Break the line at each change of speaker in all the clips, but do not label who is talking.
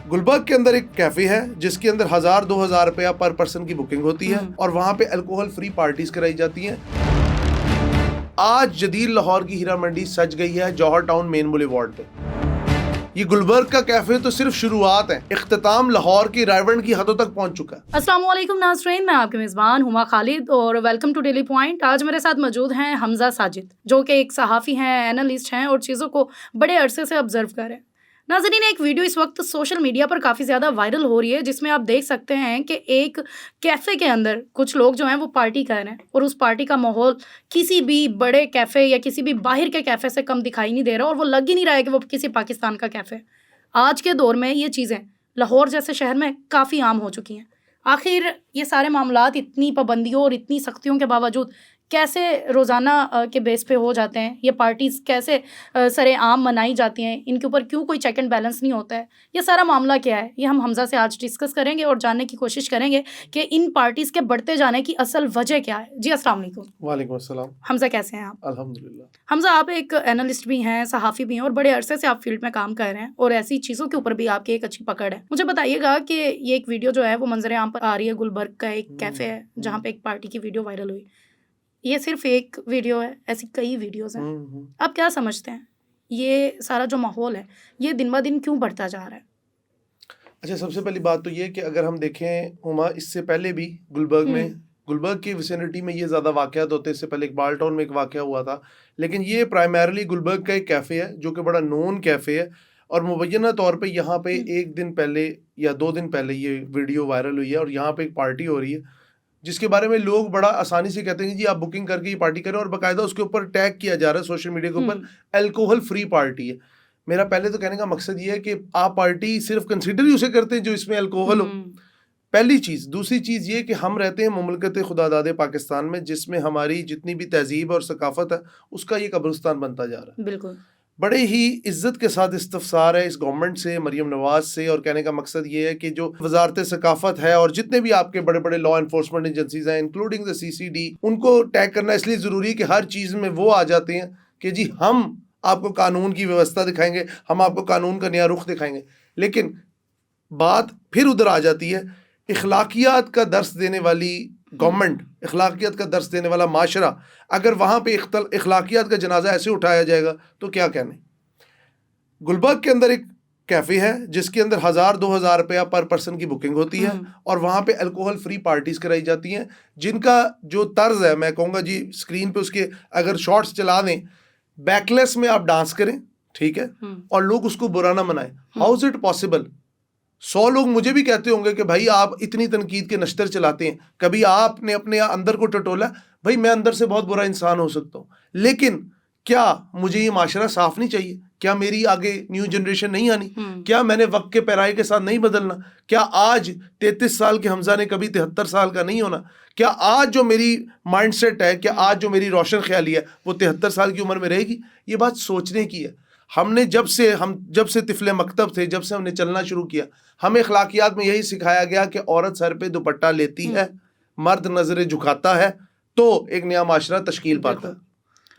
गुलबर्ग के अंदर एक कैफे है जिसके अंदर 1000-2000 रुपया पर पर्सन की बुकिंग होती है और वहां पे अल्कोहल फ्री पार्टीज कराई जाती हैं। आज जदीद लाहौर की हीरा मंडी सज गई है जौहर टाउन मेन बुलेवार्ड पे। ये गुलबर्ग का कैफे तो सिर्फ शुरुआत है, इख्तिताम लाहौर की रायवंड की हदों तक पहुंच चुका है।
अस्सलाम वालेकुम नाज़रीन, मैं आपके मेज़बान हुमा खालिद और वेलकम टू डेली पॉइंट। आज मेरे साथ मौजूद हैं हमजा साजिद, जो कि एक सहाफ़ी हैं, एनालिस्ट हैं और चीज़ों को बड़े अरसे से ऑब्जर्व कर रहे हैं। नाज़रीन, एक वीडियो इस वक्त सोशल मीडिया पर काफ़ी ज़्यादा वायरल हो रही है, जिसमें आप देख सकते हैं कि एक कैफ़े के अंदर कुछ लोग जो हैं वो पार्टी कर रहे हैं और उस पार्टी का माहौल किसी भी बड़े कैफ़े या किसी भी बाहर के कैफ़े से कम दिखाई नहीं दे रहा और वो लग ही नहीं रहा है कि वो किसी पाकिस्तान का कैफ़े है। आज के दौर में ये चीज़ें लाहौर जैसे शहर में काफ़ी आम हो चुकी हैं। आखिर ये सारे मामलात इतनी पाबंदियों और इतनी सख्तियों के बावजूद कैसे रोज़ाना के बेस पे हो जाते हैं? ये पार्टीज़ कैसे सरेआम मनाई जाती हैं? इनके ऊपर क्यों कोई चेक एंड बैलेंस नहीं होता है? ये सारा मामला क्या है? ये हम हमजा से आज डिस्कस करेंगे और जानने की कोशिश करेंगे कि इन पार्टीज़ के बढ़ते जाने की असल वजह क्या है। जी अस्सलाम वालेकुम।
वालेकुम अस्सलाम।
हमजा कैसे हैं आप?
अल्हम्दुलिल्लाह।
हमजा, आप एक एनालिस्ट भी हैं, सहाफ़ी भी हैं और बड़े अरसे से आप फील्ड में काम कर रहे हैं और ऐसी चीज़ों के ऊपर भी आपकी एक अच्छी पकड़ है। मुझे बताइएगा कि ये एक वीडियो जो है वो मंजर आम पर आ रही है, गुलबर्ग का एक कैफ़े है जहाँ पे एक पार्टी की वीडियो वायरल हुई। ये सिर्फ एक वीडियो है, ऐसी कई वीडियोज़ हैं। आप क्या समझते हैं ये सारा जो माहौल है ये दिन ब दिन क्यों बढ़ता जा रहा है?
अच्छा, सबसे पहली बात तो ये कि अगर हम देखें हुमा, इससे पहले भी गुलबर्ग की विसिनिटी में ये ज़्यादा वाक़यात होते हैं। इससे पहले इकबाल टाउन में एक वाक़या हुआ था, लेकिन ये प्राइमरली गुलबर्ग का एक कैफ़े है जो कि बड़ा नोन कैफ़े है और मुबैना तौर पे यहाँ पे एक दिन पहले या 2 दिन पहले ये वीडियो वायरल हुई है और यहाँ पे एक पार्टी हो रही है जिसके बारे में लोग बड़ा आसानी से कहते हैं जी आप बुकिंग करके ये पार्टी करें और बाकायदा उसके ऊपर टैग किया जा रहा है सोशल मीडिया के ऊपर अल्कोहल फ्री पार्टी है। मेरा पहले तो कहने का मकसद ये है कि आप पार्टी सिर्फ कंसीडर ही उसे करते हैं जो इसमें अल्कोहल हो, पहली चीज़। दूसरी चीज़ ये कि हम रहते हैं मुमलकत खुदादाद पाकिस्तान में जिसमें हमारी जितनी भी तहजीब और सकाफत है उसका ये कब्रिस्तान बनता जा रहा है।
बिल्कुल
बड़े ही इज्जत के साथ इस्तफसार है इस गवर्नमेंट से, मरियम नवाज से, और कहने का मकसद ये है कि जो वजारत सकाफत है और जितने भी आपके बड़े बड़े लॉ इन्फोर्समेंट एजेंसीज हैं इंक्लूडिंग द CCD, उनको टैग करना इसलिए ज़रूरी है कि हर चीज़ में वो आ जाते हैं कि जी हम आपको कानून की व्यवस्था दिखाएंगे, हम आपको कानून का नया रुख दिखाएंगे। लेकिन बात फिर उधर आ जाती है, इखलाकियात का दर्स देने वाली गवर्नमेंट, इखलाकियात का दर्स देने वाला माशरा, अगर वहाँ पे इखलाकियात का जनाजा ऐसे उठाया जाएगा तो क्या कहने। गुलबर्ग के अंदर एक कैफ़े है जिसके अंदर 1000-2000 रुपया पर पर्सन की बुकिंग होती है और वहाँ पे अल्कोहल फ्री पार्टीज कराई जाती हैं, जिनका जो तर्ज है, मैं कहूँगा जी स्क्रीन पे उसके अगर शॉर्ट्स चला दें, बैकलेस में आप डांस करें, ठीक है, और लोग उसको बुरा ना मनाएं। How is it possible? 100 लोग मुझे भी कहते होंगे कि भाई आप इतनी तनकीद के नश्तर चलाते हैं, कभी आपने अपने अंदर को टटोला? भाई मैं अंदर से बहुत बुरा इंसान हो सकता हूँ, लेकिन क्या मुझे ये माशरा साफ नहीं चाहिए? क्या मेरी आगे न्यू जनरेशन नहीं आनी? क्या मैंने वक्त के पैराए के साथ नहीं बदलना? क्या आज 33 साल के हमजा ने कभी 73 साल का नहीं होना? क्या आज जो मेरी माइंडसेट है, क्या आज जो मेरी रोशन ख्याली है वो 73 साल की उम्र में रहेगी? ये बात सोचने की है। हमने जब से तिफले मकतब थे, जब से हमने चलना शुरू किया, हमें अखलाकियात में यही सिखाया गया कि औरत सर पे दुपट्टा लेती है, मर्द नजरें झुकाता है तो एक नया माशरा तश्कील पाता है।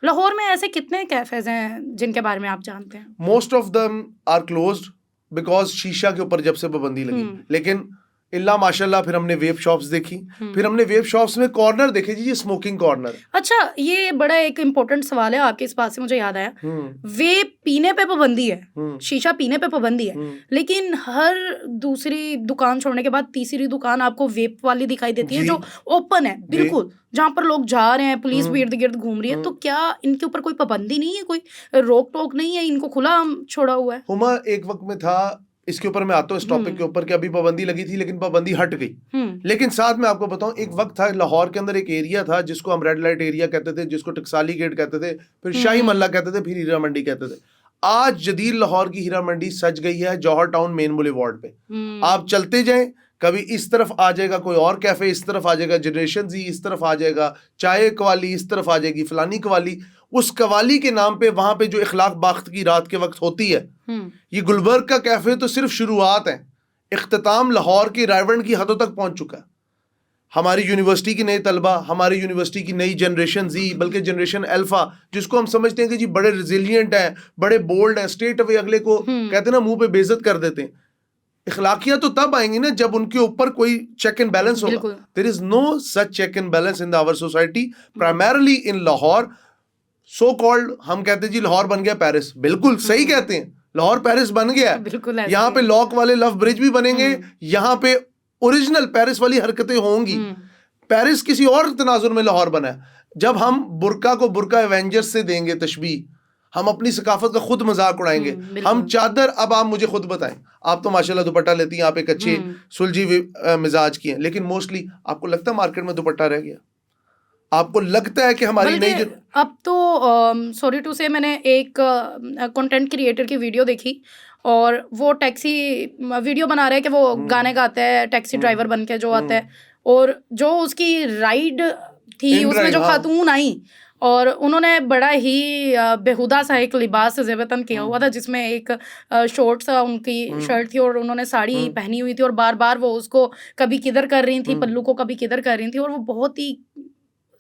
लाहौर में ऐसे कितने कैफेज हैं जिनके बारे में आप जानते हैं?
Most of them are closed because शीशा के ऊपर जब से पाबंदी लगी। लेकिन इल्ला माशाल्लाह फिर हमने वेब शॉप्स देखी, फिर हमने वेब शॉप्स में कॉर्नर देखे जी, ये स्मोकिंग कॉर्नर।
अच्छा, ये बड़ा एक इम्पोर्टेंट सवाल है आपके, इस बात से मुझे याद आया। वेब पीने पे पाबंदी है, शीशा पीने पे पाबंदी है, लेकिन हर दूसरी दुकान छोड़ने के बाद तीसरी दुकान आपको वेब वाली दिखाई देती है जो ओपन है बिल्कुल, जहाँ पर लोग जा रहे हैं, पुलिस भी इर्द गिर्द घूम रही है। तो क्या इनके ऊपर कोई पाबंदी नहीं है, कोई रोक टोक नहीं है, इनको खुला छोड़ा हुआ है?
हुमा, एक वक्त में था, इसके ऊपर मैं आता हूँ इस टॉपिक के ऊपर कि अभी पाबंदी लगी थी लेकिन पाबंदी हट गई। लेकिन साथ में आपको बताऊं, एक वक्त था लाहौर के अंदर एक एरिया था जिसको हम रेड लाइट एरिया कहते थे, जिसको टकसाली गेट कहते थे, फिर शाही मल्ला कहते थे, फिर हीरा मंडी कहते थे। आज जदीद लाहौर की हीरा मंडी सज गई है जौहर टाउन मेन बुलेवार्ड पे। आप चलते जाएं, कभी इस तरफ आ जाएगा कोई और कैफे, इस तरफ आ जाएगा जनरेशन जी, इस तरफ आ जाएगा चाय कवाली, इस तरफ आ जाएगी फलानी कवाली। उस कवाली के नाम पे वहां पे जो इखलाक बाख्त की रात के वक्त होती है, ये गुलबर्ग का कैफे तो सिर्फ शुरुआत है, इख्तिताम लाहौर की रायवंड की हदों तक पहुंच चुका है। हमारी यूनिवर्सिटी के नए तलबा, हमारी यूनिवर्सिटी की नई जनरेशन जी, बल्कि जनरेशन अल्फा, जिसको हम समझते हैं कि जी बड़े रिजिलियंट है, बड़े बोल्ड है, स्टेट अवे अगले को कहते हैं ना मुंह पे बेइज्जत कर देते हैं, इखलाकियात तो तब आएंगी ना जब उनके ऊपर कोई चेक एंड बैलेंस होगा.
बिल्कुल.
There is no such check and balance in our society, primarily in Lahore. So called हम कहते हैं जी लाहौर बन गया पेरिस. बिल्कुल सही कहते हैं, लाहौर पेरिस बन गया है.
बिल्कुल ऐसे
यहाँ
ही
पे
है.
लॉक वाले लव ब्रिज भी बनेंगे, यहाँ पे ओरिजिनल पेरिस वाली हरकतें होंगी. पेरिस किसी और तनाजुर में लाहौर बना है. जब हम बुरका को बुरका एवेंजर्स से देंगे तशबीह, हम अपनी सकाफत का खुद मजाक उड़ाएंगे. हम चादर, अब आप मुझे खुद बताएं, आप तो माशाल्लाह दुपट्टा लेती हैं, आप एक अच्छे सुलझी मिजाज की हैं, लेकिन मोस्टली आपको लगता है मार्केट में दुपट्टा रह गया? आपको लगता है कि हमारी नई
अब तो सॉरी टू से मैंने एक कंटेंट क्रिएटर की वीडियो देखी और वो टैक्सी वीडियो बना रहे हैं कि वो गाने गाता है, टैक्सी ड्राइवर बन के जो आता है, और जो उसकी राइड थी उसमें जो खातून आई और उन्होंने बड़ा ही बेहुदा सा एक लिबास ज़ेबतन किया हुआ था, जिसमें एक शॉर्ट सा उनकी शर्ट थी और उन्होंने साड़ी पहनी हुई थी और बार बार वो उसको कभी किधर कर रही थी, पल्लू को कभी किधर कर रही थी, और वो बहुत ही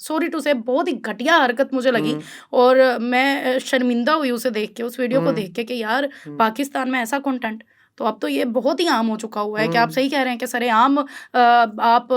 सॉरी टू से बहुत ही घटिया हरकत मुझे लगी. और मैं शर्मिंदा हुई उसे देख के, उस वीडियो को देख के, कि यार पाकिस्तान में ऐसा कंटेंट. तो अब तो ये बहुत ही आम हो चुका हुआ है कि आप सही कह रहे हैं कि सरेआम आप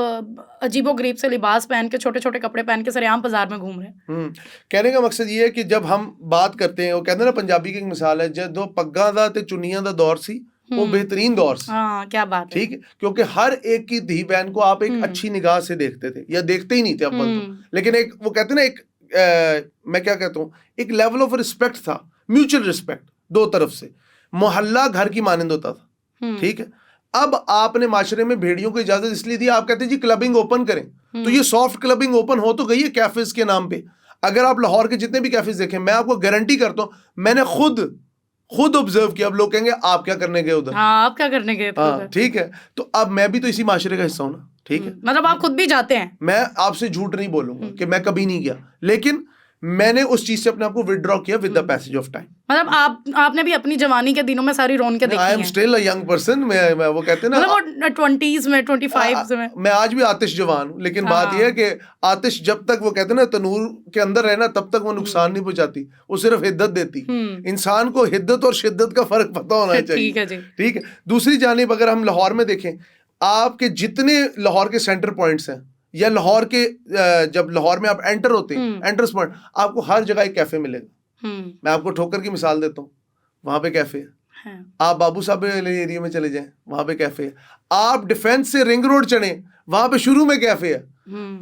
अजीबोगरीब से लिबास पहन के, छोटे छोटे कपड़े पहन के सरेआम बाजार में घूम रहे हैं.
कहने का मकसद ये है कि जब हम बात करते हैं, वो कहते हैं ना, पंजाबी की एक मिसाल है, जब दो पग्गां दा ते चुन्नियां दा दौर सी, वो बेहतरीन दौर से.
हाँ, क्या बात है.
ठीक है, क्योंकि हर एक की धी बहन को आप एक अच्छी निगाह से देखते थे, या देखते ही नहीं थे अव्वल तो, लेकिन एक वो कहते हैं ना, एक मैं क्या कहता हूँ, एक लेवल ऑफ रिस्पेक्ट था, म्यूचुअल रिस्पेक्ट दो तरफ से. मोहल्ला घर की मानंद होता था. ठीक है, अब आपने माशरे में भेड़ियों को इजाजत इसलिए दी, आप कहते हैं जी क्लबिंग ओपन करें, तो ये सॉफ्ट क्लबिंग ओपन हो तो गई है कैफेज के नाम पे. अगर आप लाहौर के जितने भी कैफेज देखें, मैं आपको गारंटी करता हूँ, मैंने खुद ऑब्जर्व किया. अब लोग कहेंगे आप क्या करने गए उधर,
हाँ, आप क्या करने गए थे उधर.
ठीक है, तो अब मैं भी तो इसी माशरे का हिस्सा हूं ना. ठीक है,
मतलब आप खुद भी जाते हैं.
मैं आपसे झूठ नहीं बोलूंगा कि मैं कभी नहीं गया, लेकिन मैंने उस चीज से अपने आप को विदड्रॉ किया with the passage of time.
मतलब आपने भी अपनी जवानी के दिनों में सारी रौनकें देखी हैं.
I am still a young person. मैं वो कहते हैं ना,
मतलब वो 20s में 25 में.
मैं आज भी आतिश जवान हूं, लेकिन बात यह है कि आतिश जब तक वो कहते हैं ना तनूर के अंदर रहना, तब तक वो नुकसान नहीं पहुंचाती, वो सिर्फ हिद्दत देती. इंसान को हिद्दत और शिद्दत का फर्क पता होना चाहिए.
ठीक है जी. ठीक है.
दूसरी जानिब अगर हम लाहौर में देखें, आपके जितने लाहौर के सेंटर पॉइंट्स हैं, या लाहौर के जब लाहौर में आप एंटर होते हैं, एंट्रेंस पॉइंट, आपको हर जगह एक कैफे मिलेगा. मैं आपको ठोकर की मिसाल देता हूँ, वहां पे कैफे है. आप बाबू साहब एरिया में चले जाएं, वहां पे कैफे है. आप डिफेंस से रिंग रोड चढ़े, वहां पे शुरू में कैफे है.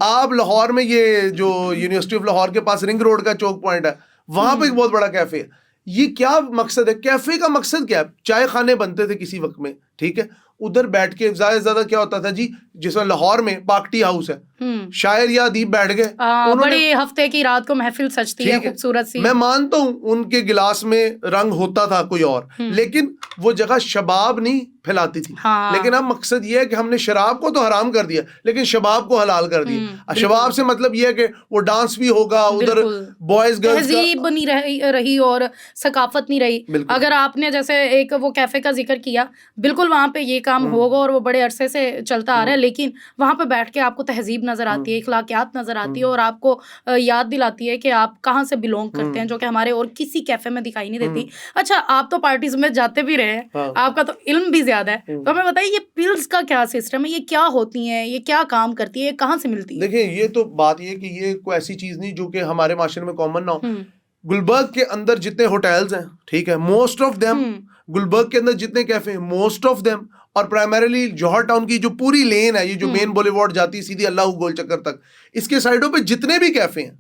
आप लाहौर में ये जो यूनिवर्सिटी ऑफ लाहौर के पास रिंग रोड का चौक पॉइंट है, वहां पे एक बहुत बड़ा कैफे है. ये क्या मकसद है? कैफे का मकसद क्या है? चाय खाने बनते थे किसी वक्त में, ठीक है, उधर बैठ के ज्यादा ज्यादा क्या होता था जी, जिसमें लाहौर में पार्टी हाउस है, शायर या अदीब बैठ गए,
बड़ी हफ्ते की रात को महफिल सजती है खूबसूरत सी.
मैं मानता हूं उनके गिलास में रंग होता था कोई और, लेकिन वो जगह शबाब नहीं फैलाती थी. लेकिन अब मकसद ये है कि हमने शराब को तो हराम कर दिया, लेकिन शबाब को हलाल कर दिया. शबाब से मतलब ये है कि वो डांस भी होगा, उधर बॉयज गर्ल्स
तहजीब नहीं रही और सकाफत नहीं रही. अगर आपने जैसे एक वो कैफे का जिक्र किया, बिल्कुल वहां पे ये काम होगा और वो बड़े अरसे से चलता आ रहा है, लेकिन वहां पे बैठ के आपको तहजीब नजर आती है, इखलाकियात नजर आती है, और आपको याद दिलाती है कि आप कहाँ से बिलोंग करते हैं, जो कि हमारे और किसी कैफे में दिखाई नहीं देती. अच्छा, आप तो पार्टीज में जाते भी रहे हैं, आपका तो इल्म भी ज्यादा है, तो हमें बताइए ये पिल्स का क्या सिस्टम है, ये क्या होती हैं, ये क्या काम करती है, ये कहाँ से मिलती है?
देखिए, ये तो बात ये कि ये कोई ऐसी चीज नहीं जो कि हमारे माशरे में कॉमन ना हो. गुलबर्ग के अंदर जितने होटल्स हैं, ठीक है, मोस्ट ऑफ देम, गुलबर्ग के अंदर जितने कैफे हैं, मोस्ट ऑफ देम, और प्राइमरीली जौहर टाउन की जो पूरी लेन है, ये जो मेन बॉलीवुड जाती है सीधी अल्लाह गोल चक्कर तक, इसके साइडों पे जितने भी कैफे हैं,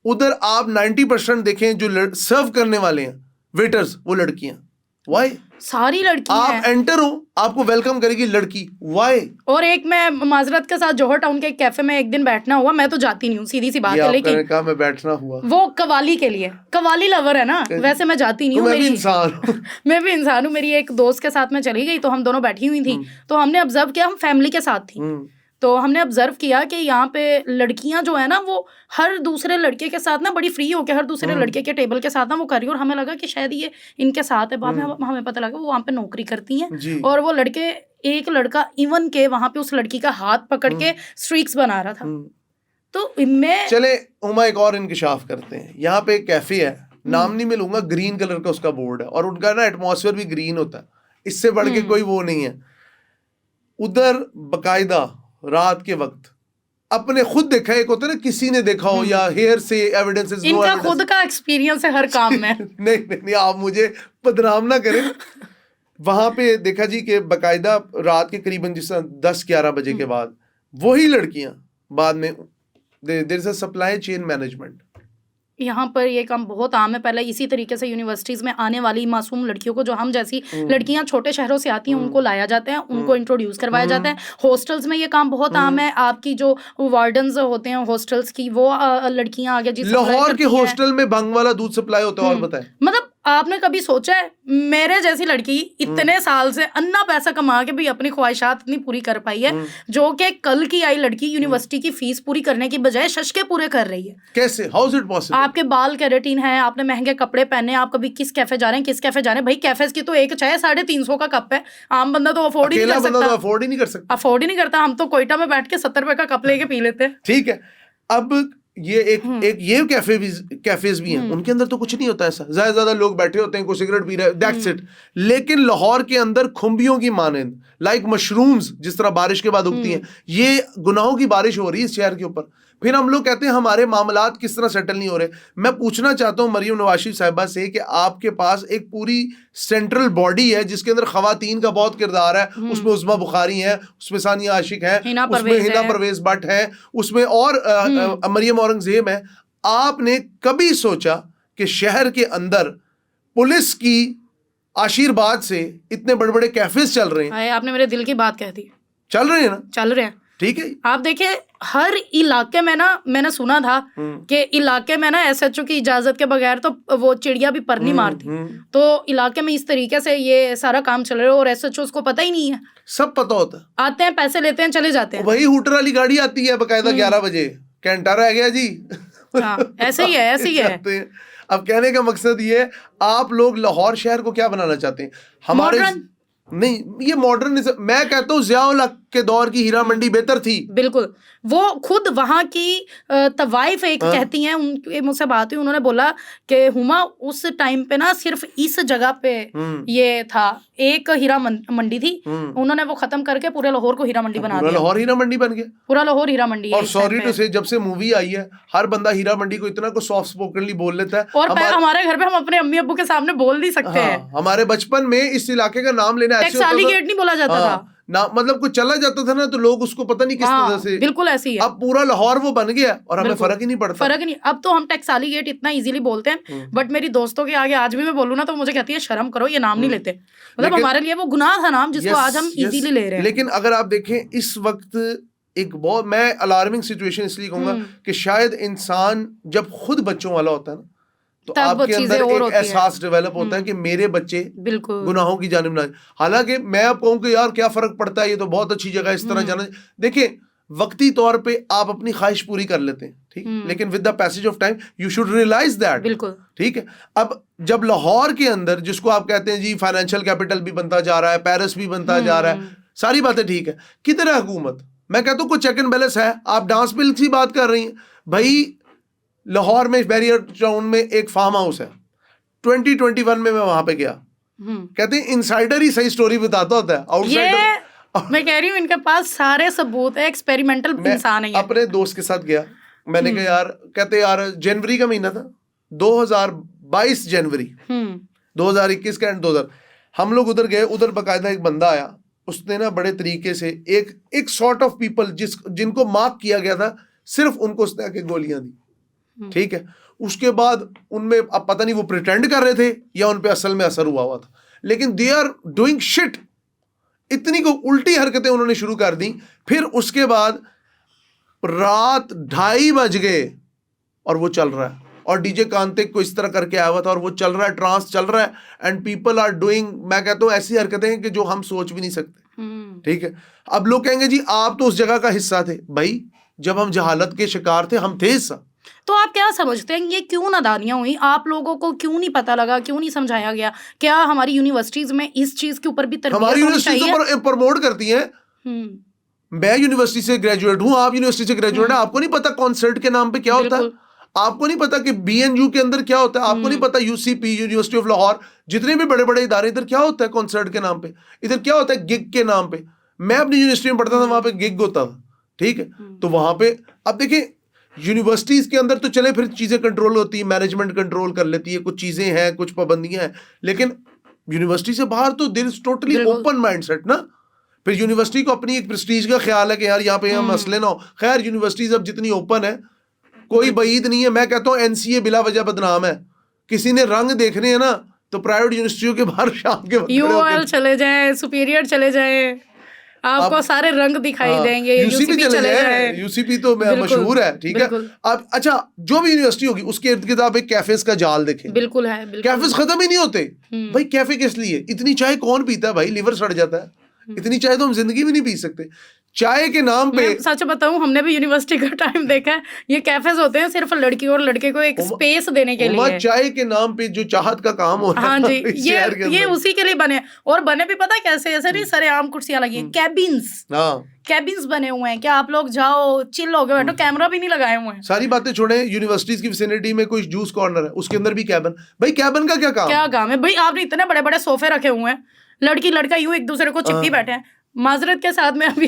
उधर आप 90% देखें जो सर्व करने वाले हैं वेटर्स, वो लड़कियां. वाई?
सारी लड़कियां
आप एंटर हो, आपको वेलकम करेगी लड़की. वाई?
और एक मैं माजरत के साथ जौहर टाउन के एक कैफे में एक दिन बैठना हुआ, मैं तो जाती नहीं हूँ, सीधी सी बात है, लेकिन
कहा मैं बैठना हुआ,
वो कवाली के लिए, कवाली लवर है ना, वैसे मैं जाती नहीं हूँ.
मैं भी इंसान हूँ.
मैं भी इंसान हूँ. मेरी एक दोस्त के साथ में चली गई, तो हम दोनों बैठी हुई थी, तो हमने ऑब्जर्व किया, हम फैमिली के साथ थी, तो हमने ऑब्जर्व किया कि यहाँ पे लड़कियां जो है ना, वो हर दूसरे लड़के के साथ ना बड़ी फ्री होकर हर दूसरे लड़के के टेबल के साथ ना वो कर रही है, और हमें लगा कि शायद ये इनके साथ है. बाद में हमें पता लगा वो वहाँ पे नौकरी करती हैं, और वो लड़के, एक लड़का इवन के वहाँ पे उस लड़की का हाथ पकड़ के स्ट्रीक्स बना रहा था. तो इनमें
चले उमा एक और इंकशाफ करते हैं. यहाँ पे एक कैफे है, नाम नहीं मिलूंगा, ग्रीन कलर का उसका बोर्ड है, और उनका ना एटमॉस्फेयर भी ग्रीन होता है, इससे बढ़ के कोई वो नहीं है. उधर बकायदा रात के वक्त अपने खुद देखा, एक होता है ना किसी ने देखा हो या हेयर से एविडेंसेस,
इनका खुद का एक्सपीरियंस है हर काम में।
नहीं आप मुझे बदनाम ना करें। वहां पे देखा जी कि बकायदा रात के करीबन जिस 10-11 बजे के बाद वही लड़कियां बाद में there is a supply chain management.
यहाँ पर ये काम बहुत आम है। पहले इसी तरीके से यूनिवर्सिटीज में आने वाली मासूम लड़कियों को, जो हम जैसी लड़कियां छोटे शहरों से आती हैं, उनको लाया जाता है, उनको इंट्रोड्यूस करवाया जाता है। हॉस्टल्स में ये काम बहुत आम है। आपकी जो वार्डन्स होते हैं हॉस्टल्स की, वो लड़कियां आगे जी
लाहौर के हॉस्टल में भंग वाला दूध सप्लाई होता है। और बताएं,
मतलब आपने कभी सोचा है मेरे जैसी लड़की इतने साल से अन्ना पैसा कमा के भी अपनी ख्वाहिशात इतनी पूरी कर पाई है, जो कि कल की आई लड़की यूनिवर्सिटी की फीस पूरी करने की बजाय शशके पूरे कर रही है?
कैसे? How is it possible?
आपके बाल केराटिन है, आपने महंगे कपड़े पहने, आप कभी किस कैफे जा रहे हैं, किस कैफे जा रहे हैं? भाई कैफेज की तो एक चाय 350 का कप है, आम बंदा तो अफोर्ड ही नहीं कर सकता।
अफोर्ड ही नहीं कर सकता,
अफोर्ड ही नहीं करता। हम तो कोयटा में बैठ के 70 रुपए का कप लेके पी लेते हैं।
ठीक है। अब ये एक ये कैफेज भी हैं, उनके अंदर तो कुछ नहीं होता ऐसा, ज्यादा लोग बैठे होते हैं, कोई सिगरेट पी रहा है, दैट्स इट। लेकिन लाहौर के अंदर खुम्बियों की मानंद, लाइक मशरूम्स जिस तरह बारिश के बाद उगती हैं, ये गुनाहों की बारिश हो रही है इस शहर के ऊपर। फिर हम लोग कहते हैं हमारे मामलात किस तरह सेटल नहीं हो रहे। मैं पूछना चाहता हूं मरियम नवाज साहिबा से कि आपके पास एक पूरी सेंट्रल बॉडी है जिसके अंदर खवातीन का बहुत किरदार है, उसमें उज़्मा बुखारी है, उसमें सानिया आशिक है, उसमें हिना परवेज भट्ट है, उसमें और मरियम औरंगजेब है। आपने कभी सोचा कि शहर के अंदर पुलिस की आशीर्वाद से इतने बड़े बड़े कैफेज चल रहे हैं?
आपने मेरे दिल की बात कह दी।
चल रहे हैं ना?
चल रहे हैं,
ठीक है।
आप देखिए हर इलाके में ना, मैंने सुना था कि इलाके में ना एसएचओ की इजाजत के बगैर तो वो चिड़िया भी पर नहीं मारती। तो इलाके में इस तरीके से ये सारा काम चल रहा है और एसएचओ को पता ही नहीं है।
सब पता होता है,
आते हैं, पैसे लेते हैं, चले जाते हैं।
वही हूटर वाली गाड़ी आती है बकायदा 11 बजे, कैंटा रह गया जी।
हाँ, ऐसे ही है, ऐसे ही है।
अब कहने का मकसद ये है, आप लोग लाहौर शहर को क्या बनाना चाहते हैं? हमारे नहीं, ये मॉडर्निज्म, मैं कहता हूँ ज़िया-उल हक के दौर की हीरा मंडी बेहतर थी। बिल्कुल,
वो खुद वहाँ की तवाइफ एक कहती हैं, उनके मुझसे बात हुई, उन्होंने बोला कि हुमा उस टाइम पे ना सिर्फ इस जगह पे ये था, एक हीरा मंडी थी, उन्होंने वो खत्म करके पूरे लाहौर को हीरा मंडी बना दिया।
लाहौर हीरा मंडी बन गया,
पूरा लाहौर हीरा मंडी।
और सॉरी टू से, जब से मूवी आई है हर बंदा हीरा मंडी को इतना को सॉफ्ट स्पोकनली बोल लेता है,
और हमारे घर पे हम अपने अम्मी अब्बू के सामने बोल नहीं सकते हैं।
हमारे बचपन में इस इलाके का नाम लेना
टैक्साली गेट नहीं बोला जाता था
ना, मतलब कोई चला जाता था ना तो लोग उसको पता नहीं किस तरह से,
बिल्कुल ऐसी है।
अब पूरा लाहौर वो बन गया और हमें फर्क ही नहीं पड़ता।
फर्क नहीं, अब तो हम टैक्साली गेट इतना इजीली बोलते हैं, बट मेरी दोस्तों के आगे आज भी मैं बोलूँ ना तो मुझे कहती है शर्म करो, ये नाम नहीं लेते। मतलब हमारे लिए वो गुनाह था नाम जिसको आज हम इजीली ले रहे हैं।
लेकिन अगर आप देखें इस वक्त एक बहुत, मैं अलार्मिंग सिचुएशन इसलिए कहूंगा कि शायद इंसान जब खुद बच्चों वाला होता है ना तो आपके अंदर एक एहसास डेवलप होता है कि मेरे बच्चे गुनाहों की जानिब ना। हालांकि मैं अब कहूँ कि यार क्या फर्क पड़ता है, ये तो बहुत अच्छी जगह, इस तरह जाना। देखिए वक्ती तौर पे आप अपनी ख्वाहिश पूरी कर लेते हैं, ठीक, लेकिन with the passage of time you should realize that, बिल्कुल ठीक है। अब जब लाहौर के अंदर, जिसको आप कहते हैं जी फाइनेंशियल कैपिटल भी बनता जा रहा है, पेरिस भी बनता जा रहा है, सारी बातें ठीक है, किधर है हुकूमत? मैं कहता हूँ कुछ चेक एंड बैलेंस है। आप डांस बिल की बात कर रही हैं, भाई लाहौर में बैरियर टाउन में एक फार्म हाउस है, 2021 में मैं वहां पे गया, कहते हैं इनसाइडर ही सही स्टोरी बताता होता है, आउटसाइडर।
मैं कह रही हूँ इनके पास सारे सबूत है, एक्सपेरिमेंटल इंसान है।
अपने दोस्त के साथ गया, मैंने कहा यार, कहते यार जनवरी का महीना था, 2022 जनवरी 2021 का एंड 2000, हम लोग उधर गए, उधर बकायदा एक बंदा आया, उसने ना बड़े तरीके से एक सॉर्ट ऑफ पीपल जिनको मार्क किया गया था, सिर्फ उनको उसने आके गोलियां दी, ठीक है। उसके बाद उनमें अब पता नहीं वो प्रिटेंड कर रहे थे या उन पे असल में असर हुआ था, लेकिन दे आर डूइंग शिट, इतनी को उल्टी हरकतें उन्होंने शुरू कर दी। फिर उसके बाद रात 2:30 बज गए और वो चल रहा है, और डीजे कांतिक को इस तरह करके आया हुआ था और वो चल रहा है, ट्रांस चल रहा है, एंड पीपल आर डूइंग, मैं कहता हूँ ऐसी हरकतें हैं कि जो हम सोच भी नहीं सकते, ठीक है। अब लोग कहेंगे जी आप तो उस जगह का हिस्सा थे, भाई जब हम जहालत के शिकार थे हम थे हिस्सा।
तो आप क्या समझते हैं ये क्यों नादानियां हुई? आप लोगों को क्यों नहीं पता लगा, क्यों नहीं समझाया गया? क्या हमारी यूनिवर्सिटीज में इस चीज के ऊपर भी तरबियत
हमारी यूनिवर्सिटीज तो प्रमोट करती हैं। मैं यूनिवर्सिटी से ग्रेजुएट हूँ, आप यूनिवर्सिटी से ग्रेजुएट है, आपको नहीं पता कॉन्सर्ट के नाम पे क्या होता है, आपको नहीं पता कि BNU के अंदर क्या होता है, आपको नहीं पता UCP यूनिवर्सिटी ऑफ लाहौर, जितने भी बड़े बड़े इदारे, इधर क्या होता है कॉन्सर्ट के नाम पे, इधर क्या होता है गिग के नाम पे। मैं अपनी यूनिवर्सिटी में पढ़ता था, वहां पे गिग होता था, ठीक है, तो वहां पे अब देखिए यूनिवर्सिटीज के अंदर तो चले फिर चीजें कंट्रोल होती है, मैनेजमेंट कंट्रोल कर लेती है, कुछ चीजें हैं, कुछ पाबंदियां हैं, लेकिन यूनिवर्सिटी से बाहर तो दिल इज टोटली
बिल्कुल।
ओपन माइंडसेट ना। फिर यूनिवर्सिटी को अपनी एक प्रेस्टीज का ख्याल है कि यार यहाँ पे हम मसले ना हो। खैर यूनिवर्सिटीज अब जितनी ओपन है कोई बईद नहीं है। मैं कहता हूँ एनसीए बिला वजह बदनाम है। किसी ने रंग देखने हैं ना तो प्राइवेट यूनिवर्सिटियों के बाहर शाम के वक्त खड़े होके-
यूओएल चले जाए, सुपीरियर चले जाए, आपको सारे रंग दिखाई देंगे।
यूसीपी चले जाए, यूसीपी तो
बिल्कुल,
मशहूर है, ठीक है।
बिल्कुल।
अब अच्छा जो भी यूनिवर्सिटी होगी उसके इर्द गिर्द आप एक कैफेज का जाल देखें,
बिल्कुल है, बिल्कुल।
कैफेज खत्म ही नहीं होते भाई। कैफे किस लिए? इतनी चाय कौन पीता है भाई, लिवर सड़ जाता है। इतनी चाय तो हम जिंदगी में नहीं पी सकते। चाय के नाम पे,
मैं सच बताऊं, हमने भी यूनिवर्सिटी का टाइम देखा है, ये कैफेज होते हैं सिर्फ लड़की और लड़के को एक स्पेस देने के लिए।
चाय के नाम पे जो चाहत का काम हो रहा है,
हाँ जी,
इस शहर के
ये
अंदर।
उसी के लिए बने, और बने भी पता कैसे, ऐसे नहीं सरेआम कुर्सियां लगी हैं, कैबिन्स,
हाँ
कैबिन्स बने हुए हैं कि आप लोग जाओ, चिल हो गए बैठो, कैमरा भी नहीं लगाए हुए हैं।
सारी बातें छोड़े, यूनिवर्सिटीज की विसिनिटी में कोई जूस कॉर्नर है, उसके अंदर भी कैबिन। भाई कैबिन का क्या काम?
क्या काम है भाई? आपने इतने बड़े बड़े सोफे रखे हुए हैं, लड़की लड़का यूं एक दूसरे को चिपकी बैठे हैं। माजरत के साथ में अभी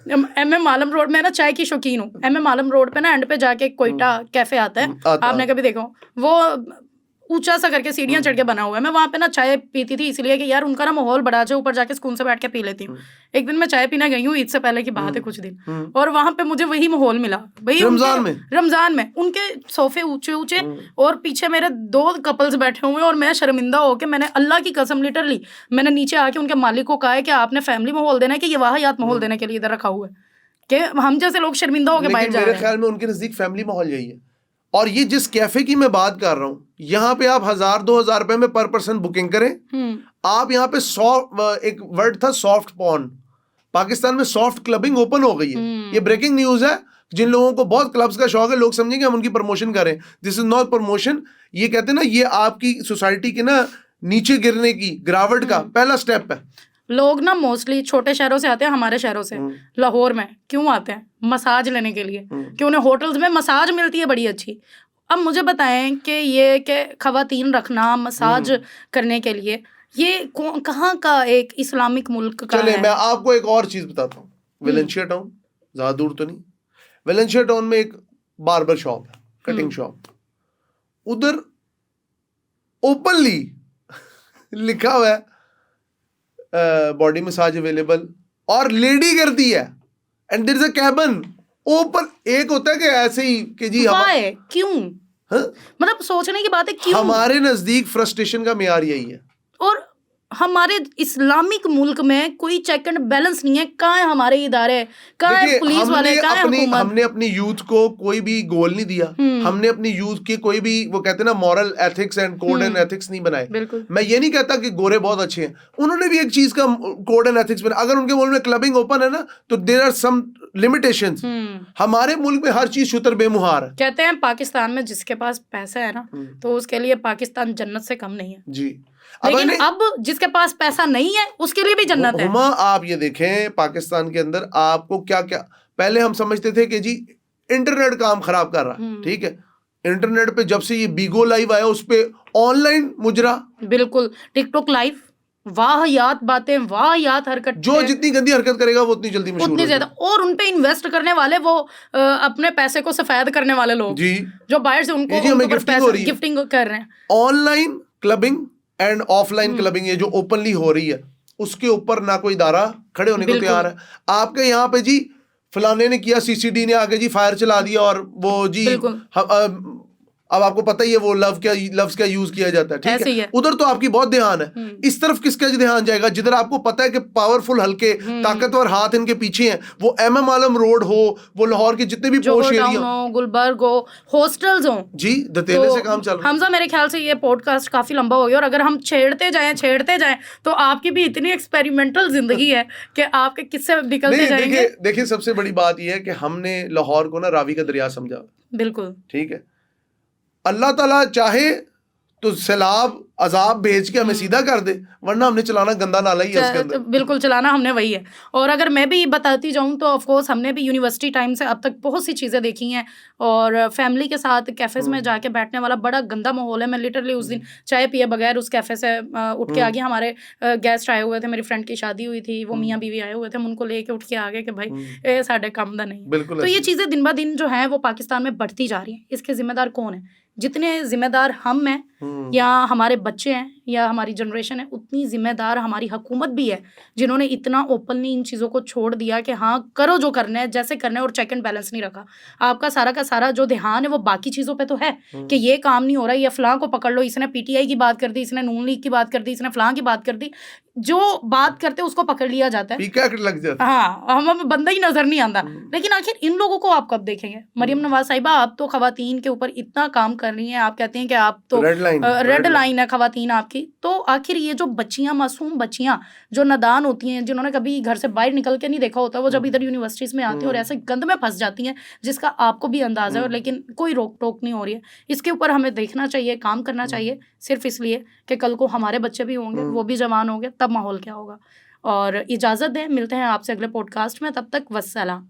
एमएम आलम रोड में ना, चाय की शौकीन हूँ, एमएम आलम रोड पे ना एंड पे जाके एक कोयटा कैफे आता है, आपने कभी देखा हो? वो ऊंचा सा करके सीढ़ियां चढ़ के बना हुआ है। मैं वहां पे ना चाय पीती थी इसलिए कि यार उनका ना माहौल बड़ा अच्छा, ऊपर जाके सुकून से बैठ के पी लेती हूँ। एक दिन मैं चाय पीने गई हूँ, ईद से पहले की बात है कुछ दिन, और वहां पे मुझे वही माहौल मिला भाई। रमजान में उनके सोफे ऊंचे ऊंचे, और पीछे मेरे 2 कपल्स बैठे हुए, और मैं शर्मिंदा होकर, मैंने अल्लाह की कसम लिटरली मैंने नीचे आके उनके मालिक को कहा है कि आपने फैमिली माहौल देना है कि ये वाहियात माहौल देने के लिए इधर रखा हुआ है, कि हम जैसे लोग शर्मिंदा होकर बाहर जा रहे हैं।
मेरे ख्याल में उनके नजदीक फैमिली माहौल यही है। और ये जिस कैफे की मैं बात कर रहा हूँ, यहाँ पे आप 1000-2000 रुपए में पर पर्सन बुकिंग करें। आप यहाँ पे एक वर्ड था सॉफ्ट पॉर्न, पाकिस्तान में सॉफ्ट क्लबिंग ओपन हो गई है। ये ब्रेकिंग न्यूज है। जिन लोगों को बहुत क्लब्स का शौक है, लोग समझेंगे हम उनकी प्रमोशन करें। This is not promotion. ये कहते हैं ना, ये आपकी सोसाइटी के ना नीचे गिरने की, गिरावट का पहला स्टेप है।
लोग ना मोस्टली छोटे शहरों से आते हैं, हमारे शहरों से, लाहौर में क्यों आते हैं? मसाज लेने के लिए, कि उन्हें होटल्स में मसाज मिलती है बड़ी अच्छी। अब मुझे बताएं कि ये कि खवातीन रखना मसाज करने के लिए, ये कहाँ का एक इस्लामिक मुल्क का
चले
है?
मैं आपको एक और चीज बताता हूँ। वेलेंशिया टाउन, ज्यादा दूर तो नहीं, वेलेंशिया टाउन में एक बार्बर शॉप है, कटिंग शॉप। उधर ओपनली लिखा हुआ है बॉडी मसाज अवेलेबल, और लेडी करती है, and there is a cabin open. एक होता है कि ऐसे ही कि जी
क्यों, मतलब सोचने की बात है, क्यों?
हमारे नजदीक फ्रस्ट्रेशन का मेयार यही है।
और हमारे इस्लामिक मुल्क में कोई चेक एंड बैलेंस नहीं है। कहाँ है हमारे इदारे, कहाँ है पुलिस वाले, कहाँ है हुकूमत?
हमने अपनी यूथ को कोई भी गोल नहीं दिया। हमने अपनी यूथ के कोई भी, वो कहते हैं ना, moral ethics and code and ethics नहीं बनाए।
बिल्कुल।
मैं ये नहीं कहता कि गोरे बहुत अच्छे हैं, उन्होंने भी एक चीज का कोड एंड एथिक्स बनाया। अगर उनके मुल्क में क्लबिंग ओपन है ना, तो देयर आर सम लिमिटेशंस। हमारे मुल्क में हर चीज शुतर बेमुहार है।
कहते हैं पाकिस्तान में जिसके पास पैसा है ना, तो उसके लिए पाकिस्तान जन्नत से कम नहीं है जी। लेकिन अब जिसके पास पैसा नहीं है उसके लिए भी जन्नत है।
हुमा, आप ये देखें पाकिस्तान के अंदर आपको क्या क्या, पहले हम समझते थे कि जी इंटरनेट काम खराब कर रहा है, ठीक है। इंटरनेट पे जब से ये बीगो लाइव आया, उस पे ऑनलाइन मुजरा,
बिल्कुल, टिकटॉक लाइव, वाहियात बातें, वाहियात हरकत,
जो जितनी गंदी हरकत करेगा वो उतनी जल्दी मशहूर
उतनी ज्यादा। और उनपे इन्वेस्ट करने वाले वो अपने पैसे को सफेद करने वाले लोग जी, जो बाहर से उनको गिफ्टिंग कर रहे हैं।
Online clubbing and offline clubbing, ये जो ओपनली हो रही है, उसके ऊपर ना कोई इदारा खड़े होने को तैयार है। आपके यहाँ पे जी फलाने ने किया, सीसीडी ने आके जी फायर चला दिया, और वो जी अब आपको पता ही है वो लफ्ज का यूज किया जाता है, ठीक है। उधर तो आपकी बहुत ध्यान है, इस तरफ किसका ध्यान जाएगा? जिधर आपको पता है कि पावरफुल हल्के ताकतवर हाथ इनके पीछे हैं, वो एमएम आलम रोड हो, वो लाहौर के जितने भी पोश एरिया
हो, गुलबर्ग हो, हॉस्टल्स हो जी,
दतेले से काम चल रहा है।
हमजा, मेरे ख्याल से ये पॉडकास्ट काफी लंबा हो गया, और अगर हम छेड़ते जाएं तो आपकी भी इतनी एक्सपेरिमेंटल जिंदगी है कि आपके किस्से निकलते जाएंगे।
देखिए सबसे बड़ी बात यह है कि हमने लाहौर को ना रावी का दरिया समझा,
बिल्कुल,
ठीक है। अल्लाह ताला चाहे तो सैलाब अजाब भेज के हमें सीधा कर दे, वरना हमने चलाना गंदा नाला ही है उसके अंदर।
बिल्कुल चलाना हमने वही है। और अगर मैं भी बताती जाऊँ तो ऑफ कोर्स हमने भी यूनिवर्सिटी टाइम से अब तक बहुत सी चीज़ें देखी हैं, और फैमिली के साथ कैफ़ेज़ में जाके बैठने वाला बड़ा गंदा माहौल है। मैं लिटरली उस दिन चाय पिए बगैर उस कैफ़े से उठ के आ गई। हमारे गेस्ट आए हुए थे, मेरी फ्रेंड की शादी हुई थी, वो मियाँ बीवी आए हुए थे, हम उनको लेके उठ के आ गए कि भाई ये साढ़े काम दा नहीं।
बिल्कुल
तो ये
ऐसे।
चीज़ें दिन ब दिन जो है वो पाकिस्तान में बढ़ती जा रही हैं। इसके ज़िम्मेदार कौन है? जितने ज़िम्मेदार हम हैं या हमारे बच्चे हैं या हमारी जनरेशन है, उतनी ज़िम्मेदार हमारी हुकूमत भी है, जिन्होंने इतना ओपनली इन चीज़ों को छोड़ दिया कि हाँ, करो जो करना है, जैसे करना है, और चेक एंड बैलेंस नहीं रखा। आपका सारा का सारा जो ध्यान है वो बाकी चीज़ों पे तो है कि ये काम नहीं हो रहा, ये फ़लाँ को पकड़ लो, इसने पीटीआई की बात कर दी, इसने नून लीग की बात कर दी, इसने फ़लाँ की बात कर दी। जो बात करते हैं उसको पकड़ लिया जाता है।
पीका लग जाता है।
हाँ, हमें बंदा ही नज़र नहीं आता। लेकिन आखिर इन लोगों को आप कब देखेंगे? मरियम नवाज़ साहिबा, आप तो ख़वातीन के ऊपर इतना काम कर रही हैं, आप कहती हैं कि आप तो रेड लाइन है ख़वातीन आपकी। तो आखिर ये जो बच्चियाँ, मासूम बच्चियाँ जो नादान होती हैं, जिन्होंने कभी घर से बाहर निकल के नहीं देखा होता, वो जब इधर यूनिवर्सिटीज़ में आती हैं और ऐसे गंद में फँस जाती हैं जिसका आपको भी अंदाज़ा है, और लेकिन कोई रोक टोक नहीं हो रही है। इसके ऊपर हमें देखना चाहिए, काम करना चाहिए, सिर्फ इसलिए कि कल को हमारे बच्चे भी होंगे, वो भी जवान होंगे, तब माहौल क्या होगा। और इजाज़त दें, मिलते हैं आपसे अगले पॉडकास्ट में, तब तक वस्सलाम।